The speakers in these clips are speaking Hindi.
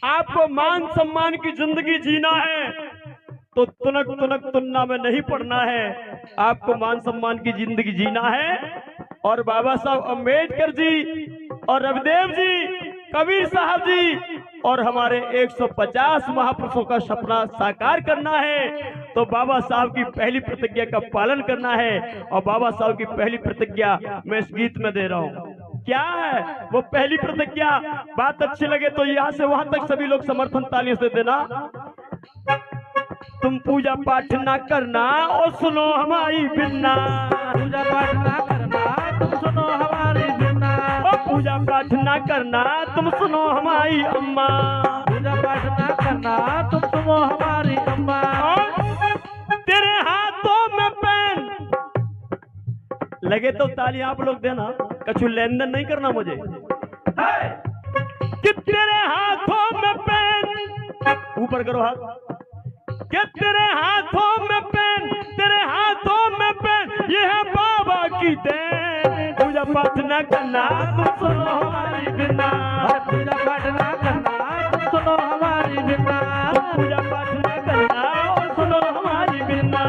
आपको मान सम्मान की जिंदगी जीना है तो तुनक तुनक तुन्ना में नहीं पड़ना है। आपको मान सम्मान की जिंदगी जीना है और बाबा साहब अम्बेडकर जी और रविदेव जी, कबीर साहब जी और हमारे 150 महापुरुषों का सपना साकार करना है। तो बाबा साहब की पहली प्रतिज्ञा का पालन करना है और बाबा साहब की पहली प्रतिज्ञा मैं इस गीत में दे रहा हूँ। क्या है वो पहली प्रतिज्ञा? बात अच्छी लगे तो यहाँ से वहां तक सभी लोग समर्थन तालियों से देना। तुम पूजा पाठ ना करना और सुनो हमारी बिन्ना, पूजा पाठ ना करना तुम सुनो हमारी बिन्ना, और पूजा पाठ ना करना तुम सुनो हमारी अम्मा, पूजा पाठ ना करना तुम सुनो हमारी अम्मा। और तेरे हाथों में पेन लगे तो तालियां आप लोग देना, कछु लेन देन नहीं करना मुझे। कि तेरे हाथों में पेन, ऊपर करो हाथ, कि तेरे हाथों में पेन, तेरे हाथों में पेन, ये है बाबा की देन। पूजा पाठ ना करना तुम सुनो हमारी बिन्ना, पूजा पाठ ना करना तुम सुनो हमारी बिन्ना, पूजा पाठ ना करना और सुनो हमारी बिन्ना।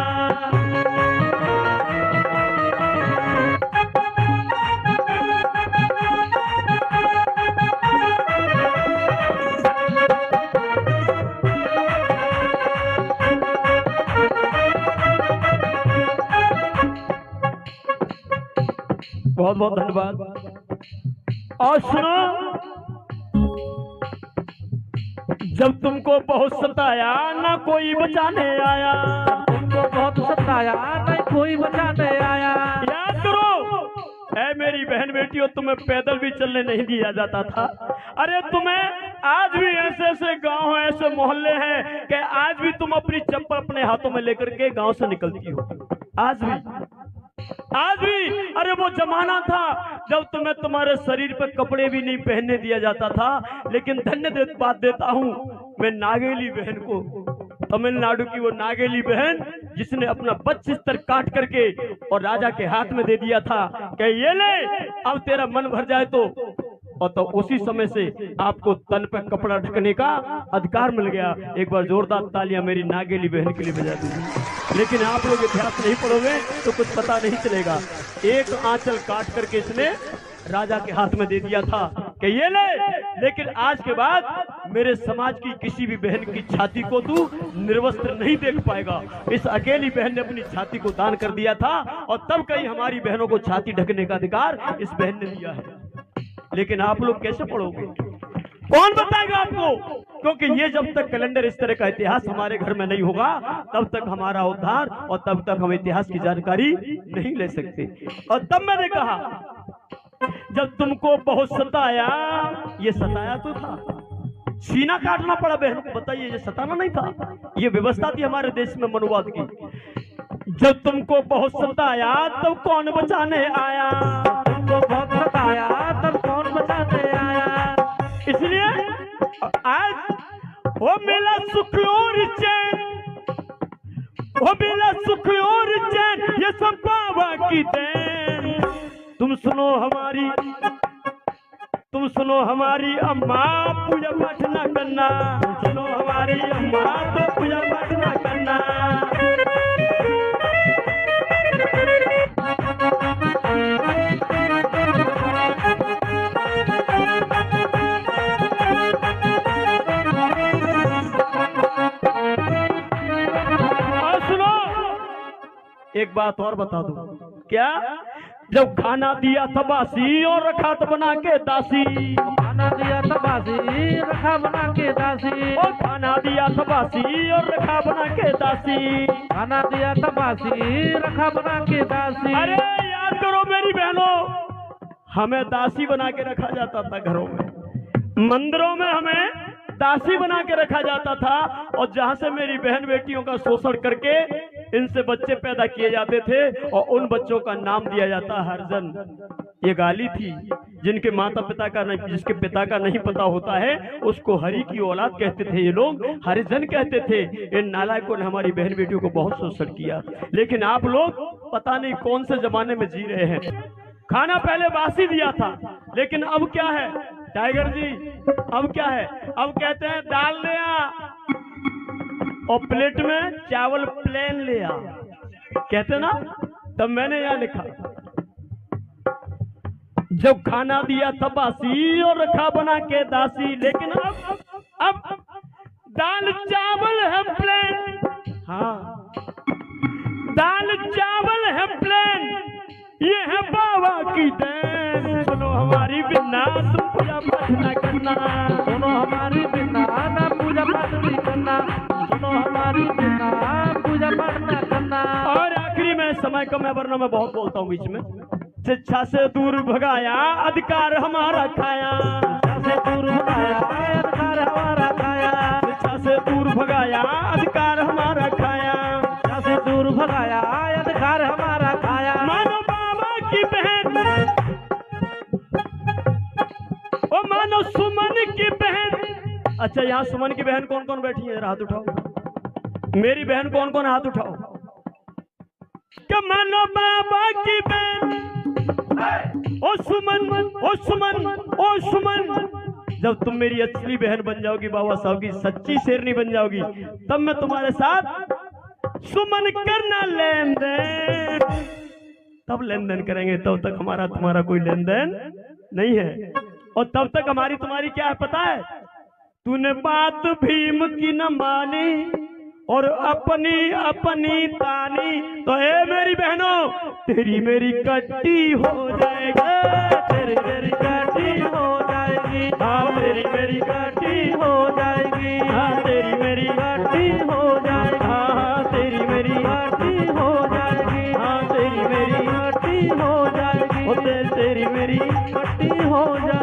बहुत बहुत धन्यवाद। और सुनो, जब तुमको बहुत सताया ना कोई बचाने आया, तुमको बहुत सताया नहीं कोई बचाने आया। याद करो ऐ मेरी बहन बेटियों, तुम्हें पैदल भी चलने नहीं दिया जाता था। अरे तुम्हें आज भी ऐसे ऐसे गांव हैं, ऐसे मोहल्ले हैं कि आज भी तुम अपनी चप्पल अपने हाथों में लेकर के गांव से निकलती हो। आज भी अरे वो जमाना था जब तुम्हें तुम्हारे शरीर पर कपड़े भी नहीं पहनने दिया जाता था। लेकिन धन्य बात देता हूँ मैं नागेली बहन को, तमिलनाडु की वो नागेली बहन जिसने अपना 25 तर काट करके और राजा के हाथ में दे दिया था कि ये ले अब तेरा मन भर जाए तो उसी समय से आपको तन पर कपड़ा ढकने का अधिकार मिल गया। एक बार जोरदार तालियां मेरी नागेली बहन के लिए बजा दीजिए। लेकिन आप लोग इतिहास नहीं पढ़ोगे तो कुछ पता नहीं चलेगा। एक आंचल काट करके इसने राजा के हाथ में दे दिया था कि ये ले, लेकिन आज के बाद मेरे समाज की किसी भी बहन की छाती को तू निर्वस्त्र नहीं देख पाएगा। इस अकेली बहन ने अपनी छाती को दान कर दिया था और तब कहीं हमारी बहनों को छाती ढकने का अधिकार इस बहन ने दिया है। लेकिन आप लोग कैसे पढ़ोगे? कौन बताएगा आपको? क्योंकि ये जब तक कैलेंडर इस तरह का इतिहास हमारे घर में नहीं होगा तब तक हमारा उद्धार और तब तक हम इतिहास की जानकारी नहीं ले सकते। और तब मैंने कहा जब तुमको बहुत सताया, ये सताया तो था, सीना काटना पड़ा बहन को, बताइए ये सताना नहीं था, ये व्यवस्था थी हमारे देश में मनुवाद की। जब तुमको बहुत सताया तब कौन बचाने आया, तुमको बहुत सताया तब कौन बचाने आया। इसलिए आज वो मिला सुख और चैन, वो मिला सुख और चैन, ये सब बाबा की देन। तुम सुनो हमारी अम्मा, पूजा पाठ ना करना, सुनो हमारी अम्मा तो पूजा पाठ ना करना। एक बात और बता दूं, क्या? जब खाना दिया था बासी और रखा था बना के दासी, खाना दिया था बासी रखा बना के दासी, और खाना दिया था बासी और रखा बना के दासी, खाना दिया था बासी रखा बना के दासी। अरे याद करो मेरी बहनों, हमें दासी बना के रखा जाता था घरों में, मंदिरों में हमें दासी बना के रखा जाता था। और जहां से मेरी बहन बेटियों का शोषण करके इनसे बच्चे पैदा किए जाते थे और उन बच्चों का नाम दिया जाता हरिजन। ये गाली थी, जिनके माता पिता का नहीं, जिसके पिता का नहीं पता होता है उसको हरि की औलाद कहते थे, ये लोग हरिजन कहते थे। इन नालायकों ने हमारी बहन बेटियों को बहुत शोषण किया। लेकिन आप लोग पता नहीं कौन से जमाने में जी रहे हैं। खाना पहले बासी दिया था, लेकिन अब क्या है, टाइगर जी अब क्या है, अब कहते हैं दाल ले आ और प्लेट में चावल प्लेन ले आ, कहते ना। तब मैंने यहाँ लिखा, जब खाना दिया था बासी और रखा बना के दासी, लेकिन अब दाल चावल है प्लेन। हाँ, दाल चावल है प्लेन, ये है बाबा की देन। सुनो हमारी बिना तुम पूजा पाठ न करना, सुनो हमारी बिना ना पूजा पाठ नहीं करना, सुनो हमारी बिना पूजा पाठ न करना। और आखिरी में समय कम है वरना मैं बहुत बोलता हूँ बीच में। शिक्षा से दूर भगाया अधिकार हमारा खाया, शिक्षा से दूर भगाया अधिकार हमारा खाया, शिक्षा से दूर भगाया अधिकार हमारा खाया, शिक्षा से दूर भगाया अधिकार हमारा खाया। मानो बाबा की बहन, ओ मानो सुमन की बहन। अच्छा यहाँ सुमन की बहन कौन कौन बैठी है, हाथ उठाओ। मेरी बहन कौन कौन, हाथ उठाओ। कि मानो बाबा की बहन, ओ सुमन, ओ सुमन, ओ सुमन। जब तुम मेरी असली बहन बन जाओगी, बाबा साहब की सच्ची शेरनी बन जाओगी, तब मैं तुम्हारे साथ सुमन करना लेन देन, तब लेन देन करेंगे। तब तक हमारा तुम्हारा कोई लेन देन नहीं है। और तब तक हमारी तुम्हारी क्या है पता है, तूने बात भीम की न मानी और अपनी अपनी तानी, तो ए मेरी बहनों तेरी मेरी कट्टी हो जाएगी, तेरी मेरी कट्टी हो जाएगी, हाँ तेरी मेरी कट्टी हो जाएगी, हाँ तेरी मेरी कट्टी हो जाएगी, हाँ तेरी मेरी कट्टी हो जाएगी, हाँ तेरी मेरी कट्टी हो जाएगी, तेरी मेरी कट्टी हो जाएगी।